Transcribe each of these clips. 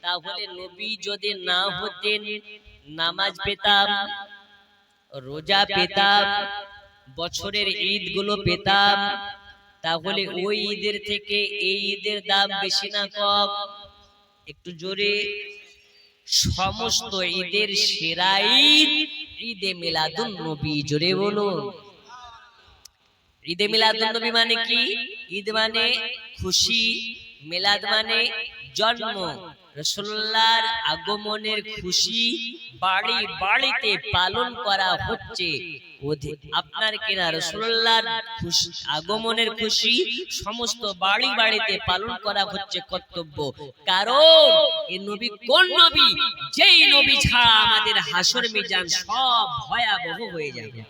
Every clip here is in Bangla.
তাহলে নবী যদি না হতেন নামাজ পেতাম, রোজা পেতাম, বছরের ঈদ গুলো পেতাম, তাহলে ওই ঈদের থেকে এই ঈদের দাম বেশি না কম? একটু জোরে। সমস্ত ঈদের সেরা ঈদ ঈদে মিলাদুন নবী। জোরে বলুন। ঈদে মিলাদুন নবী মানে কি? ঈদ মানে খুশি, মিলাদ মানে জন্ম। রাসূলুল্লাহর আগমনের খুশি বাড়ি বাড়িতে পালন করা হচ্ছে। আপনার কিনা রাসূলুল্লাহর আগমনের খুশি সমস্ত বাড়ি বাড়িতে পালন করা হচ্ছে কর্তব্য। কারণ এই নবী কোন নবী? যেই নবী ছাড়া আমাদের হাসর মিজান সব ভয়াবহ হয়ে যাবে।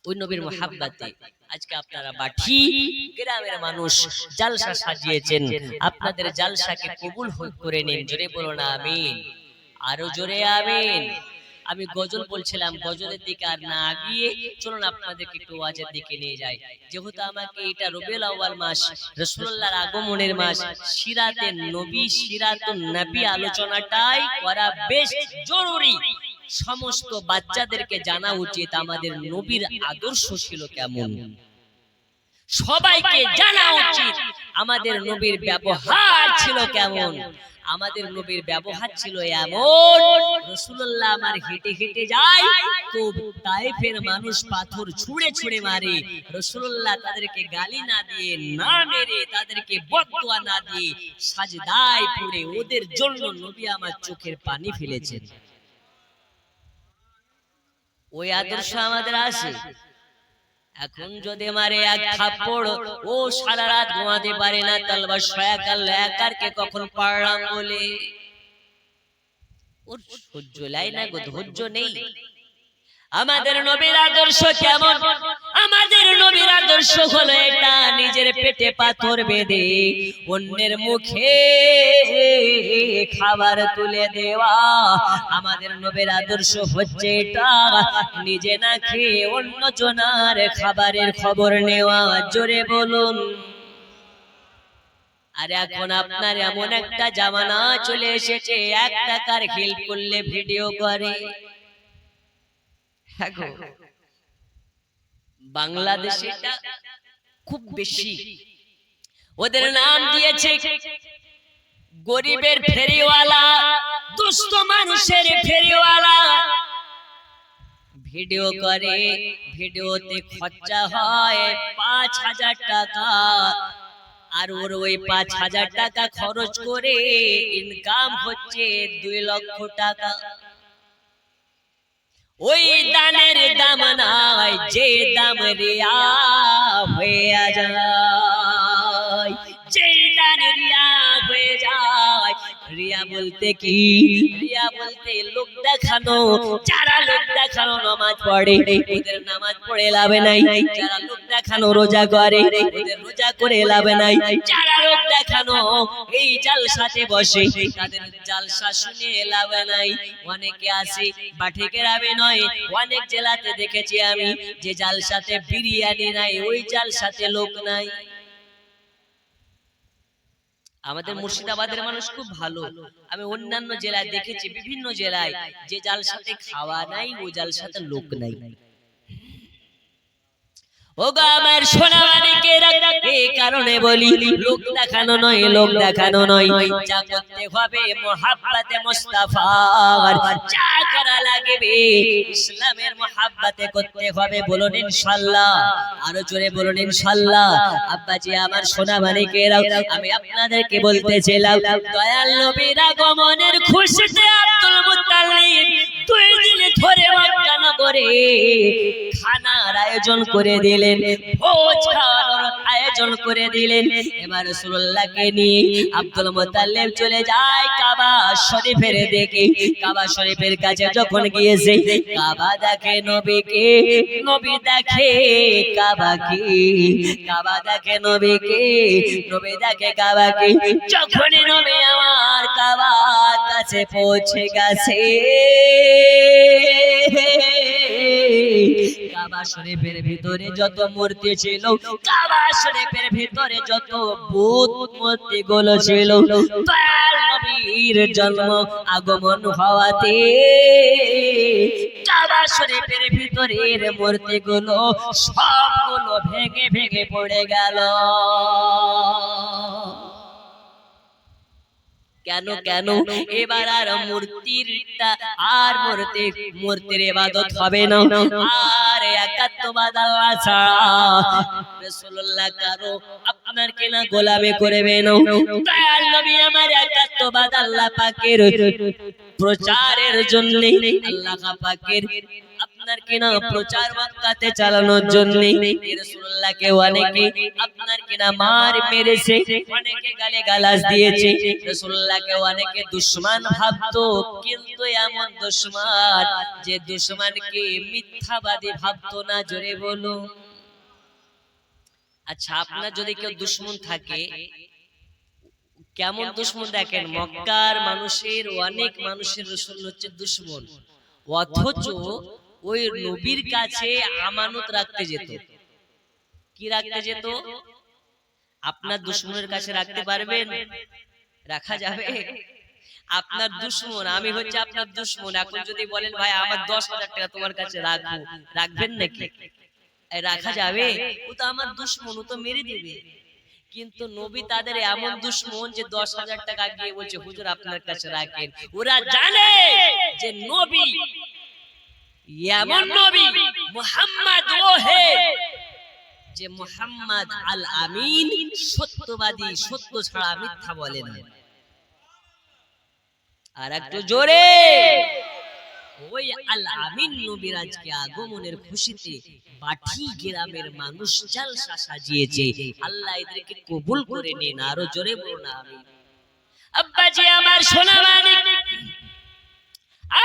ওই নবীর মুহাব্বতে আজকে আপনারা বাঠি গ্রামের মানুষ জালসা সাজিয়েছেন। আপনাদের জালসাকে কবুল করে নিন। জোরে বলুন আমিন। আরো জোরে আমিন। আমি গজল বলছিলাম, গজলের দিকে আর না গিয়ে চলুন আপনাদেরকে একটু ওয়াজের দিকে নিয়ে যাই। যেহেতু আমাকে এটা রবিউল আউয়াল মাস, রাসূলুল্লাহর আগমনের মাস, সিরাতের নবী, সিরাতুন নবী আলোচনাটাই করা বেশ জরুরি। সমস্ত বাচ্চাদেরকে জানা উচিত আমাদের নবীর আদর্শ ছিল কেমন। সবাইকে জানা উচিত আমাদের নবীর ব্যবহার ছিল কেমন। আমাদের নবীর ব্যবহার ছিল এমন, রাসূলুল্লাহ আমার হেঁটে হেঁটে যায় তো তায়েফের মানুষ পাথর ছুঁড়ে ছুঁড়ে মারে। রাসূলুল্লাহ তাদেরকে গালি না দিয়ে, না মেরে, তাদেরকে বদদুয়া না দিয়ে সাজদায় পড়ে ওদের জন্য নবী আমার চোখের পানি ফেলেছেন। ওই আদর্শ আমাদের আছে। এখন যদি মারে এক থাপ্পড়, ও সারা রাত ঘুমাতে পারে না, তালবা শয়াকাল একারকে কখন পারলাম বলে ওর সহ্য লাই না গো, ধৈর্য নেই। আমাদের নবীর আদর্শ কেমন? আমাদের নবীর আদর্শ হলো এটা, নিজের পেটে পাথর বেঁধে অন্যের মুখে খাবার তুলে দেওয়া। আমাদের নবীর আদর্শ হচ্ছে এটা, নিজে না খেয়ে অন্য জনার খাবারের খবর নেওয়া। জোরে বলুন। আর এখন আপনার এমন একটা জামানা চলে এসেছে, 1 টাকার হেল্প করলে ভিডিও করে। বাংলাদেশে এটা খুব বেশি। ওদের নাম দিয়েছে গরিবের ফেরিওয়ালা, দুস্থ মানুষের ফেরিওয়ালা। ভিডিও করে, ভিডিওতে খরচা হয় 5000 টাকা। আর ওর ওই 5000 টাকা খরচ করে ইনকাম হচ্ছে 2 লক্ষ টাকা। ওই দানের দাম নাই যে দাম রিয়া হয়ে যায়, যে দান রিয়া হয়ে যায়। রিয়া বলতে কি? রিয়া বলতে লোক দেখানো। যারা লোক দেখানো নামাজ পড়ে ওদের নামাজ পড়ে লাভ নাই। যারা লোক দেখানো রোজা করে ওদের রোজা করে লাভ নাই। যারা লোক দেখানো এই জালসাতে বসে তাদের জালসা শুনে লাভ নাই। অনেকে আসে বাঠে গ্রামে নয়, অনেক জেলাতে দেখেছি আমি যে জালসাতে বিরিয়ানি নাই, ওই জালসাতে লোক নাই। আমাদের মুর্শিদাবাদের মানুষ খুব ভালো। আমি অন্যান্য জেলায় দেখেছি, বিভিন্ন জেলায় যে জালসাতে খাওয়া নাই ওই জালসাতে লোক নাই। ওগো আমার সোনামানিকেরা, এই কারণে বলি লোক দেখানো নয়, লোক দেখানো নয়। যা করতে হবে মুহাব্বতে মুস্তাফার, যা করা লাগবে ইসলামের মুহাব্বতে করতে হবে। বলুন ইনশাআল্লাহ। আরো জোরে বলুন ইনশাআল্লাহ। আব্বাজি আমার সোনামানিকেরা, আমি আপনাদেরকে বলতেছিলাম দয়াল নবীর আগমনের খুশিতে আব্দুল মুত্তালিব 2 দিন ধরে মক্কা নগরে খানার আয়োজন করে দিলেন, ভোজ খাওয়ার আয়োজন করে দিলেন। এবার রাসূলুল্লাহকে নিয়ে আব্দুল মুত্তালিব চলে যায় কাবা শরীফের দিকে। কাবা শরীফের কাছে যখন গিয়েছে, কাবা দেখে নবীকে, নবী দেখে কাবাকে। কাবা দেখে নবীকে, নবী দেখে কাবাকে। যখনই নবী আমার কাবার কাছে পৌঁছে গেছে, কাবা শরীফের ভিতরে যত মূর্তি ছিল, কাবা শরীফের ভিতরে যত বুত মূর্তি গুলো ছিল, নবীর জন্ম আগমন হওয়াতে কাবা শরীফের ভিতরের মূর্তিগুলো সবগুলো ভেঙে ভেঙে পড়ে গেল। কেন কেন? এবার আর মূর্তির ইবাদত হবে না, আর একাত্মবাদ আল্লাহ ছাড়া রাসূলুল্লাহ কারো আপনার কেনা গোলামি করবে না। দয়াল নবী আমার একাত্মবাদ আল্লাহ পাকের প্রচারের জন্য, আল্লাহ পাকের আপনার কিনা প্রচার মক্কাতে চালানোর জন্য রাসূলুল্লাহকে অনেকে আপনার কিনা মার মেরেছে, অনেকে গালিগালাজ দিয়েছে, রাসূলুল্লাহকে অনেকে দুশমন ভাবতো। কিন্তু এমন দুশমন যে দুশমনকে মিথ্যাবাদী ভাবতো না। জোরে বলো। আচ্ছা, আপনার যদি কেউ দুশমন থাকে, কেমন দুশমন দেখেন, মক্কার মানুষের অনেক মানুষের রাসূল হচ্ছে দুশমন, অথচ ওই নবীর কাছে আমানত রাখতে যেত। কি রাখতে যেত? আপনার দুশমনের কাছে রাখতে পারবেন? রাখা যাবে? আপনার দুশমন, আমি হচ্ছে আপনার দুশমন, এখন যদি বলেন ভাই আমার 10,000 টাকা তোমার কাছে রাখবো, রাখবেন নাকি? রাখা যাবে? ও তো আমার দুশমন, ও তো মেরে দিবে। কিন্তু নবী তাদের এমন দুশমন যে 10,000 টাকা গিয়ে বলছে হুজুর আপনার কাছে রাখেন। ওরা জানে যে নবী এমন নবী মুহাম্মদ ও হে যে মুহাম্মদ আল আমিন, সত্যবাদী, সত্য ছাড়া মিথ্যা বলে না। আর একটু জোরে। ওই আল আমিন নবীর আজকে আগমনের খুশিতে বাটি গ্রামের মানুষ জালসা সাজিয়েছে। আল্লাহ এদেরকে কবুল করে নেন। আরো জোরে বলুন আমিন। আব্বাজি আমার সোনা মানিক,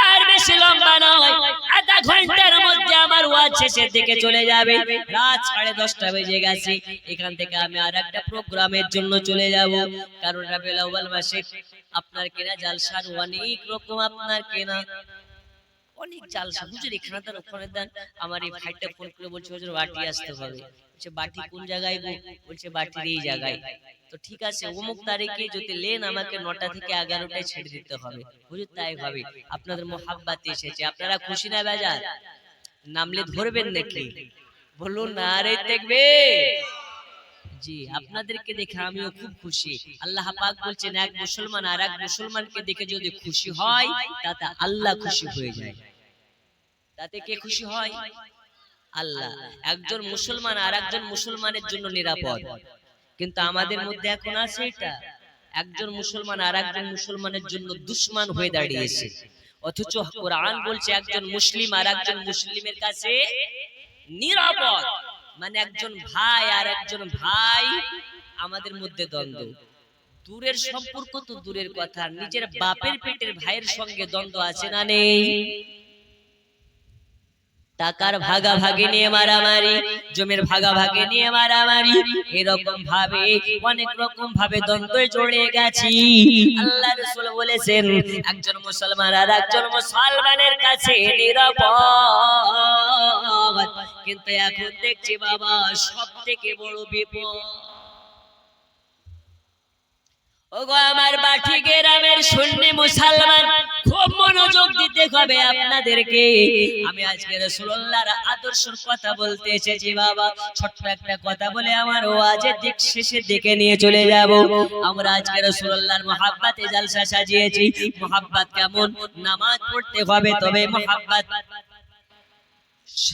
আর বেশি লম্বা নয়, আধা ঘন্টার মধ্যে আমার ওয়াজ শেষের দিকে চলে যাবে। রাত 10:30 বেজে গেছে। এখান থেকে আমি আর একটা প্রোগ্রামের জন্য চলে যাব, কারণ রাবিউল আউয়াল মাসে আপনার কেনা জালসার অনেক রকম আপনার কেনা অনেক জালসা। হুজুর এখানে তার ওখানে দেন। আমার এই ভাইটা ফোন করে বলছে হুজুর বাটি আসতে হবে। বলছে বাটি কোন জায়গায় গো? বলছে বাটির এই জায়গায়। তো ঠিক আছে, অমুক তারিখে যদি লেন আমাকে 9টা থেকে 11টায় ছেড়ে দিতে হবে। হুজুর তাই ভাবে, আপনাদের মোহাব্বতে এসেছে, আপনারা খুশি না বেজার? নামলে ধরবেন নাকি? বলুন না রে দেখবে। জি, আপনাদেরকে দেখে আমিও খুব খুশি। আল্লাহ পাক বলছেন এক মুসলমান আর এক মুসলমানকে দেখে যদি খুশি হয় তাতে আল্লাহ খুশি হয়ে যায়। তাতে কে খুশি হয়? আল্লাহ। একজন মুসলমান আর একজন মুসলমানের জন্য নিরাপদ, কিন্তু আমাদের মধ্যে এখন আছে এটা, একজন মুসলমান আর একজন মুসলমানের জন্য দুশমন হয়ে দাঁড়িয়েছে। অথচ কোরআন বলছে একজন মুসলিম আর একজন মুসলিমের কাছে নিরাপদ। মানে একজন ভাই আর একজন ভাই, আমাদের মধ্যে দ্বন্দ্ব। দূরের সম্পর্ক তো দূরের কথা, নিজের বাপের পেটের ভাইয়ের সঙ্গে দ্বন্দ্ব আছে না নেই? টাকার ভাগাভাগি নিয়ে মারামারি, জমির ভাগাভাগি নিয়ে মারামারি, এরকম ভাবে অনেক রকম ভাবে দ্বন্দ্বে জড়িয়ে গেছি। আল্লাহ রাসূল বলেছেন একজন মুসলমান আর একজন মুসলমানের কাছে নিরাপদ। কিন্তু এখন দেখছি বাবা সবথেকে বড় বিপদ। ওগো আমার বাটি গ্রামের সুন্নি মুসলমান, খুব মনোযোগ দিতে হবে আপনাদেরকে। আমি আজকে রাসূলুল্লাহর আদর্শের কথা বলতে এসেছি বাবা। ছোট্ট একটা কথা বলে আমার ওয়াজের দিক শেষের দিকে নিয়ে চলে যাব। আমরা আজকে রাসূলুল্লাহর মহব্বতে জালসা সাজিয়েছি। মহব্বত কেমন? নামাজ পড়তে হবে, তবে মহব্বত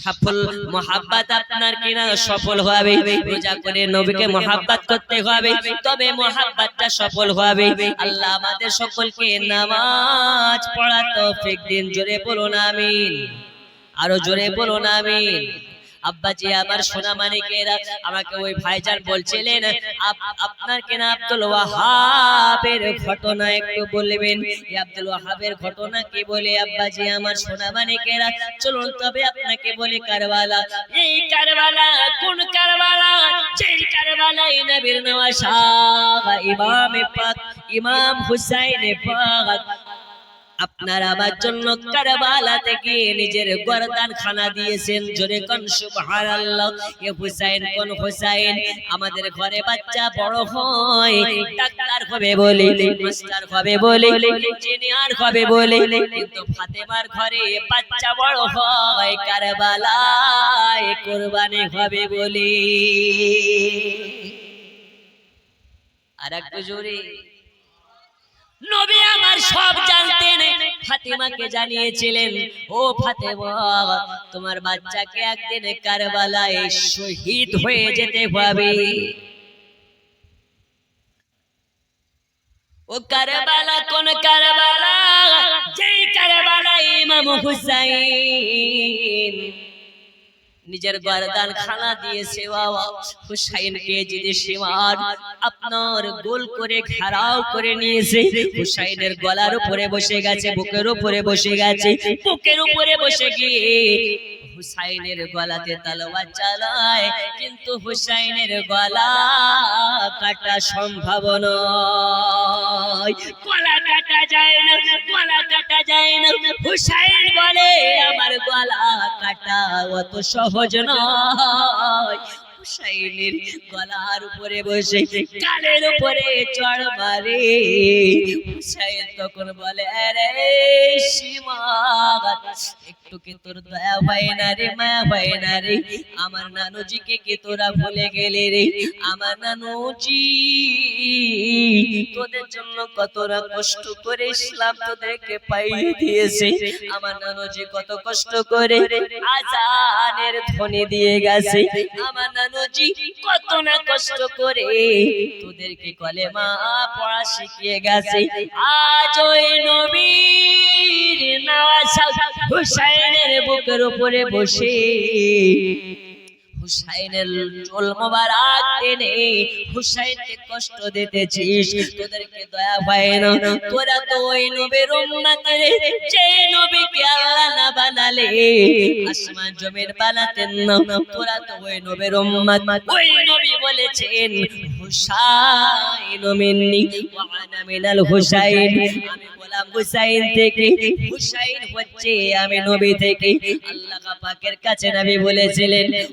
সফল, মহব্বত আপনার কিনা সফল হবে। রোজা করে নবীকে মহব্বত করতে হবে, তবে মহব্বতটা সফল হবে। আল্লাহ আমাদের সকলকে নামাজ পড়ার তৌফিক দিন। জোরে বলুন আমিন। আরো জোরে বলুন আমিন। আব্বাজি আমার সোনা মানিকেরা, আমাকে ওই ভাইজান বলছিলেন আপনার কেনা আব্দুল ওয়াহাবের ঘটনা একটু বলবেন। এই আব্দুল ওয়াহাবের ঘটনা কি বলে? আব্বাজি আমার সোনা মানিকেরা, চলুন তবে আপনাকে বলি কারবালা। এই কারবালা কোন কারবালা? যেই কারবালায় নবীর নওয়াসা ইমাম পাক ইমাম হুসাইন পাক আপনার আমার জন্য কারবালাতে গিয়ে নিজের গর্দান খানা দিয়েছেন। জোরে কোন সুবহানাল্লাহ। এ হুসাইন কোন হুসাইন? আমাদের ঘরে বাচ্চা বড় হয় ডাক্তার হবে বলে, মাস্টার হবে বলে, ইঞ্জিনিয়ার হবে বলে, কিন্তু ফাতেমার ঘরে বাচ্চা বড় হয় কারবালায় কুরবানি হবে বলে। আর একটু জোরে। নবী আমার সব জানতেন, ফাতেমাকে জানিয়েছিলেন, ও ফাতেমা তোমার বাচ্চাকে একদিন কারবালায় শহীদ হয়ে যেতে হবে। ও কারবালা কোন কারবালা? যেই কারবালা ইমাম হুসাইন নিজের গর্দান খানা দিয়েছে বাবা। হুসাইনকে যদি সীমার আপনার গোল করে ঘেরাও করে নিয়েছে, হুসাইনের গলার উপরে বসে গেছে, বুকের উপরে বসে গেছে, বুকের উপরে বসে গিয়ে হুসাইনের গলাতে তলোয়ার চালায়, কিন্তু হুসাইনের গলা কাটা সম্ভব নয়। গলা কাটা যায় না, গলা কাটা যায় না। হুসাইন বলে আমার গলা কাটা অত সহজ নয়। হুসাইনের গলার উপরে বসে গালের উপরে চড় মারে। হুসাইন তখন বলে আরে সীমা একটু কি তোর দয়া হয় না রে, মায়া হয় না রে? আমার নানুজিকে কি তোরা ভুলে গেলে রে? আমার নানুজি তোদের জন্য কতটা কষ্ট করে ইসলাম তোদেরকে পাইয়ে দিয়েছে। আমার নানুজি কত কষ্ট করে আজানের ধ্বনি দিয়ে গেছে। আমার নানুজি কত না কষ্ট করে তোদেরকে কলেমা পড়া শিখিয়ে গেছে। আজ ওই নবীর নওয়াজ হুসাইনের বুকের উপরে বসে হুসাইনের চুল মোবারক টেনে হুসাইনকে কষ্ট দিতেছিস, তোদেরকে দয়া হয় না? তোরা তো ওই নবীর উম্মত রে, যে নবীকে আল্লাহ না বানালে আসমান জমিন বানাতেন না। তোরা তো ওই নবীর উম্মত। ওই নবী বলেছেন হুসাইন মিন্নি ওয়া আনা মিনাল হুসাইন, আমি গোলাম হুসাইন থেকে, হুসাইন হচ্ছে আমি নবী থেকে। আল্লাহ পাকের কাছে নবী বলেছিলেন